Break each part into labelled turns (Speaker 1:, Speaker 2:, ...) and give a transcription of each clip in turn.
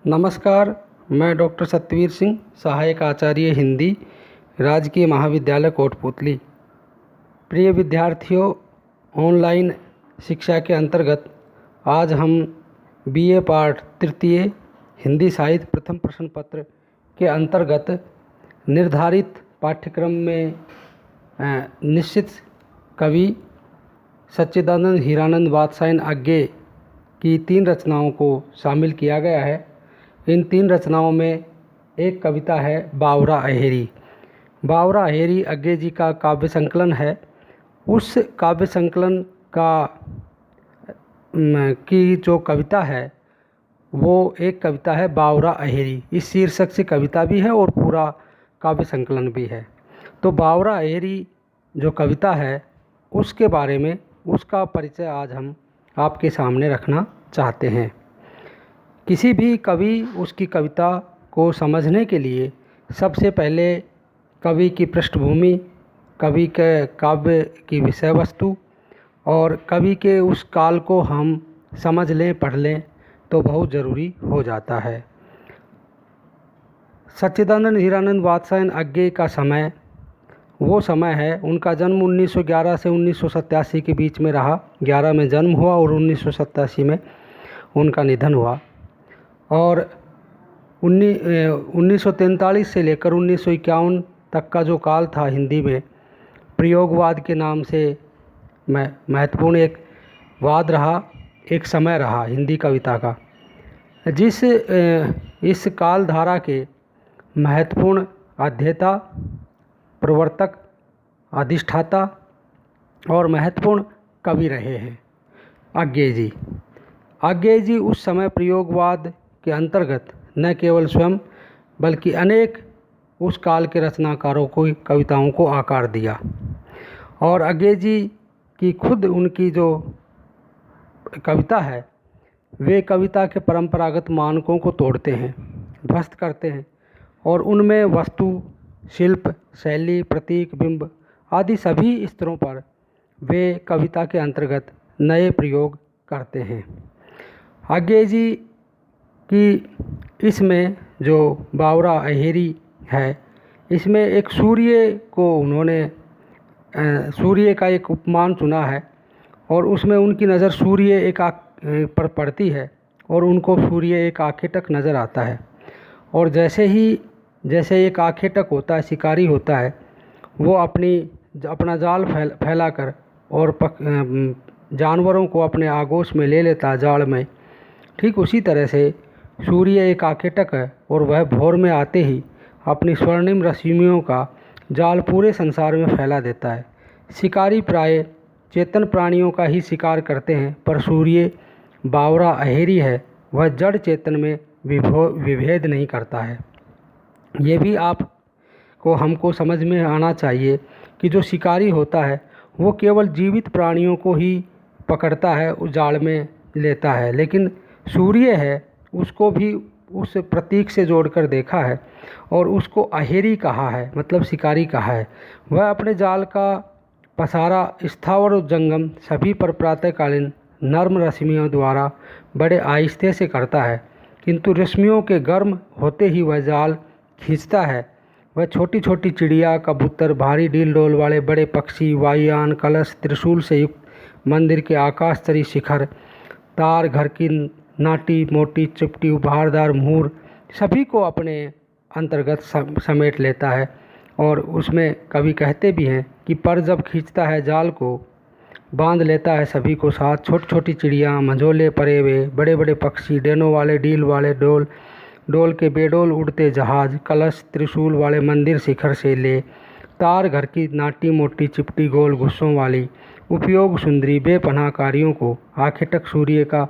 Speaker 1: नमस्कार। मैं डॉक्टर सतवीर सिंह, सहायक आचार्य हिंदी, राजकीय महाविद्यालय कोटपुतली। प्रिय विद्यार्थियों, ऑनलाइन शिक्षा के अंतर्गत आज हम बीए पाठ तृतीय हिंदी साहित्य प्रथम प्रश्न पत्र के अंतर्गत निर्धारित पाठ्यक्रम में निश्चित कवि सच्चिदानंद हीरानंद वात्स्यायन अज्ञे की 3 रचनाओं को शामिल किया गया है। इन 3 रचनाओं में एक कविता है बावरा अहेरी। बावरा अहेरी अज्ञे जी का काव्य संकलन है। उस काव्य संकलन की जो कविता है वो एक कविता है बावरा अहेरी। इस शीर्षक से कविता भी है और पूरा काव्य संकलन भी है। तो बावरा अहेरी जो कविता है उसके बारे में, उसका परिचय आज हम आपके सामने रखना चाहते हैं। किसी भी कवि उसकी कविता को समझने के लिए सबसे पहले कवि की पृष्ठभूमि, कवि के काव्य की विषय वस्तु और कवि के उस काल को हम समझ लें, पढ़ लें तो बहुत ज़रूरी हो जाता है। सच्चिदानंद हीरानंद वात्स्यायन अज्ञे का समय वो समय है, उनका जन्म 1911 से 1987 के बीच में रहा। 11 में जन्म हुआ और 1987 में उनका निधन हुआ। और 1943 से लेकर 1951 तक का जो काल था हिंदी में प्रयोगवाद के नाम से महत्वपूर्ण एक वाद रहा, एक समय रहा हिंदी कविता का। इस काल धारा के महत्वपूर्ण अध्येता, प्रवर्तक, अधिष्ठाता और महत्वपूर्ण कवि रहे हैं अज्ञे जी। अज्ञे जी उस समय प्रयोगवाद के अंतर्गत न केवल स्वयं बल्कि अनेक उस काल के रचनाकारों को कविताओं को आकार दिया। और अज्ञे जी की खुद उनकी जो कविता है वे कविता के परंपरागत मानकों को तोड़ते हैं, ध्वस्त करते हैं और उनमें वस्तु, शिल्प, शैली, प्रतीक, बिंब आदि सभी स्तरों पर वे कविता के अंतर्गत नए प्रयोग करते हैं। अज्ञे जी कि इसमें जो बावरा अहेरी है इसमें एक सूर्य को उन्होंने सूर्य का एक उपमान चुना है और उसमें उनकी नज़र सूर्य एक आँख पर पड़ती है और उनको सूर्य एक आखेटक नज़र आता है। और जैसे एक आखेटक होता है, शिकारी होता है, वो अपना जाल फैलाकर और जानवरों को अपने आगोश में ले लेता है जाल में। ठीक उसी तरह से सूर्य एक आखेटक है और वह भोर में आते ही अपनी स्वर्णिम रश्मियों का जाल पूरे संसार में फैला देता है। शिकारी प्राय चेतन प्राणियों का ही शिकार करते हैं, पर सूर्य बावरा अहेरी है, वह जड़ चेतन में विभेद नहीं करता है। ये भी हमको समझ में आना चाहिए कि जो शिकारी होता है वो केवल जीवित प्राणियों को ही पकड़ता है, उस जाल में लेता है, लेकिन सूर्य है उसको भी उस प्रतीक से जोड़कर देखा है और उसको अहेरी कहा है, मतलब शिकारी कहा है। वह अपने जाल का पसारा स्थावर और जंगम सभी पर प्रातःकालीन नर्म रश्मियों द्वारा बड़े आहिस्ते से करता है, किंतु रश्मियों के गर्म होते ही वह जाल खींचता है। वह छोटी छोटी चिड़िया, कबूतर, भारी डील डोल वाले बड़े पक्षी, वायुयान, कलश, त्रिशूल से युक्त मंदिर के आकाशतरी शिखर, तार, घर की नाटी मोटी चिपटी, उपहारदार मोर सभी को अपने अंतर्गत समेट लेता है। और उसमें कवि कहते भी हैं कि पर जब खींचता है जाल को बांध लेता है सभी को साथ, छोटी छोटी चिड़िया, मंझोले परे वे, बड़े बड़े पक्षी, डेनों वाले, डील वाले, डोल के बेडोल उड़ते जहाज, कलश, त्रिशूल वाले मंदिर शिखर से ले, तार, घर की नाटी मोटी चिपटी गोल गुस्सों वाली, उपयोग सुंदरी बेपनाहकारियों को आखेटक सूर्य का।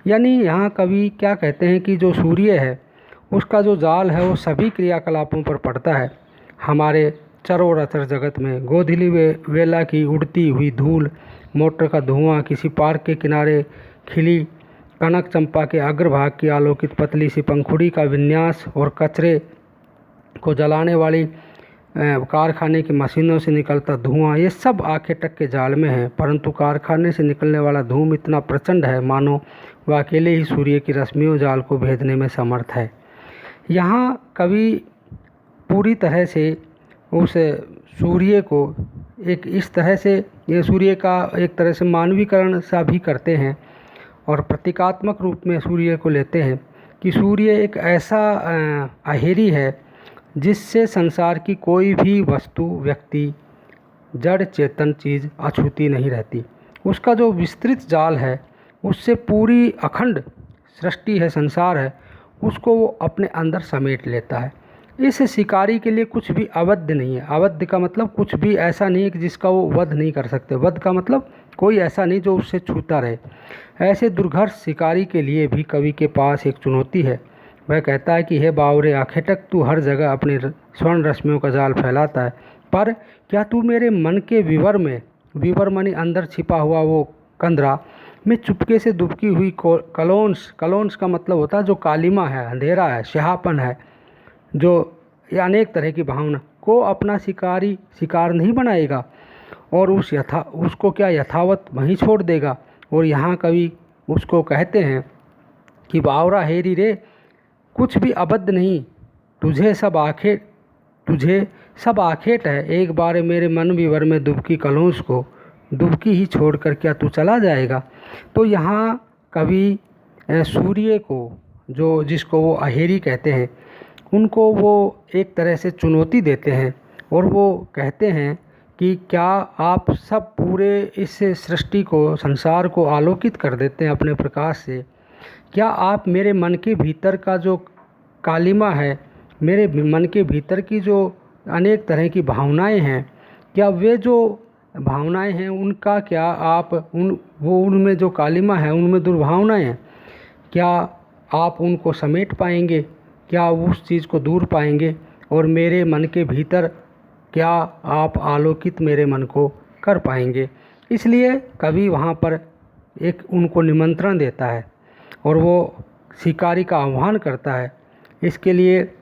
Speaker 1: यानी यहाँ कवि क्या कहते हैं कि जो सूर्य है उसका जो जाल है वो सभी क्रियाकलापों पर पड़ता है। हमारे चरोचर जगत में गोधूली वेला की उड़ती हुई धूल, मोटर का धुआं, किसी पार्क के किनारे खिली कनक चंपा के अग्रभाग की आलोकित पतली सी पंखुड़ी का विन्यास और कचरे को जलाने वाली कारखाने की मशीनों से निकलता धुआं, ये सब आखेटक के जाल में है। परंतु कारखाने से निकलने वाला धूम इतना प्रचंड है मानो वह अकेले ही सूर्य की रश्मियों जाल को भेदने में समर्थ है। यहाँ कवि पूरी तरह से उस सूर्य को एक इस तरह से, ये सूर्य का एक तरह से मानवीकरण सा भी करते हैं और प्रतीकात्मक रूप में सूर्य को लेते हैं कि सूर्य एक ऐसा अहेरी है जिससे संसार की कोई भी वस्तु, व्यक्ति, जड़ चेतन चीज़ अछूती नहीं रहती। उसका जो विस्तृत जाल है उससे पूरी अखंड सृष्टि है, संसार है, उसको वो अपने अंदर समेट लेता है। इस शिकारी के लिए कुछ भी अवध नहीं है। अवध का मतलब कुछ भी ऐसा नहीं है कि जिसका वो वध नहीं कर सकते। वध का मतलब कोई ऐसा नहीं जो उससे छूता रहे। ऐसे दुर्घर्ष शिकारी के लिए भी कवि के पास एक चुनौती है। वह कहता है कि हे बावरे आखेटक, तू हर जगह अपने स्वर्ण रश्मियों का जाल फैलाता है, पर क्या तू मेरे मन के विवर में, विवर माने अंदर छिपा हुआ वो कंदरा में चुपके से दुबकी हुई कलोंस, कलोंस का मतलब होता है जो कालिमा है, अंधेरा है, स्याहापन है, जो अनेक तरह की भावना को अपना शिकार नहीं बनाएगा और उसको क्या यथावत वहीं छोड़ देगा। और यहाँ कवि उसको कहते हैं कि बावरा हेरी रे, कुछ भी अबद्ध नहीं, तुझे सब आखेट है। एक बार मेरे मन विवर में दुबकी कलोंस को डुबकी ही छोड़कर क्या तू चला जाएगा। तो यहाँ कवि सूर्य को, जो जिसको वो अहेरी कहते हैं, उनको वो एक तरह से चुनौती देते हैं और वो कहते हैं कि क्या आप सब पूरे इस सृष्टि को, संसार को आलोकित कर देते हैं अपने प्रकाश से। क्या आप मेरे मन के भीतर का जो कालिमा है, मेरे मन के भीतर की जो अनेक तरह की भावनाएं हैं, क्या वे जो भावनाएं हैं उनका क्या आप उनमें जो कालिमा है, उनमें दुर्भावनाएं हैं, क्या आप उनको समेट पाएंगे? क्या उस चीज़ को दूर पाएंगे? और मेरे मन के भीतर क्या आप आलोकित मेरे मन को कर पाएंगे? इसलिए कवि वहाँ पर एक उनको निमंत्रण देता है और वो शिकारी का आह्वान करता है। इसके लिए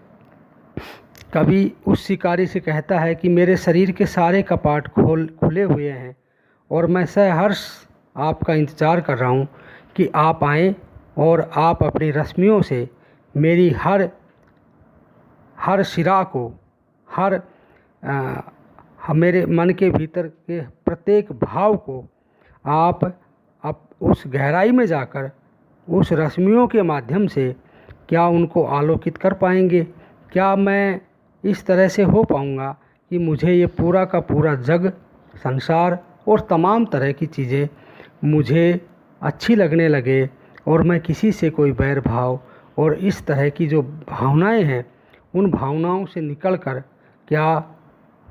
Speaker 1: कवि उस शिकारी से कहता है कि मेरे शरीर के सारे कपाट खुले हुए हैं और मैं सहर्ष आपका इंतज़ार कर रहा हूँ कि आप आएँ और आप अपनी रश्मियों से मेरी हर शिरा को, मेरे मन के भीतर के प्रत्येक भाव को आप उस गहराई में जाकर उस रश्मियों के माध्यम से क्या उनको आलोकित कर पाएंगे? क्या मैं इस तरह से हो पाऊंगा कि मुझे ये पूरा का पूरा जग, संसार और तमाम तरह की चीज़ें मुझे अच्छी लगने लगे और मैं किसी से कोई बैर भाव और इस तरह की जो भावनाएं हैं, उन भावनाओं से निकलकर क्या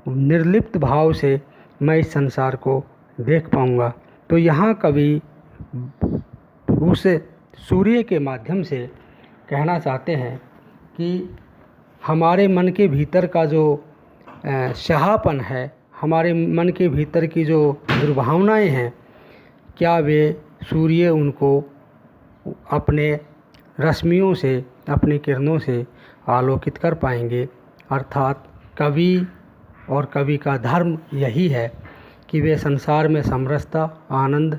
Speaker 1: निर्लिप्त भाव से मैं इस संसार को देख पाऊंगा। तो यहाँ कवि उस सूर्य के माध्यम से कहना चाहते हैं कि हमारे मन के भीतर का जो स्याहापन है, हमारे मन के भीतर की जो दुर्भावनाएं हैं, क्या वे सूर्य उनको अपने रश्मियों से, अपनी किरणों से आलोकित कर पाएंगे। अर्थात कवि और कवि का धर्म यही है कि वे संसार में समरसता, आनंद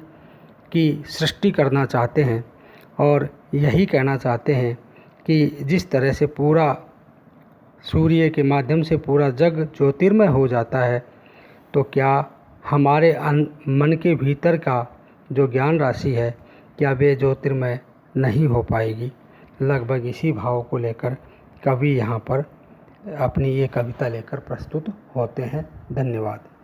Speaker 1: की सृष्टि करना चाहते हैं और यही कहना चाहते हैं कि जिस तरह से पूरा सूर्य के माध्यम से पूरा जग ज्योतिर्मय हो जाता है, तो क्या हमारे मन के भीतर का जो ज्ञान राशि है, क्या वे ज्योतिर्मय नहीं हो पाएगी। लगभग इसी भाव को लेकर कवि यहाँ पर अपनी ये कविता लेकर प्रस्तुत होते हैं। धन्यवाद।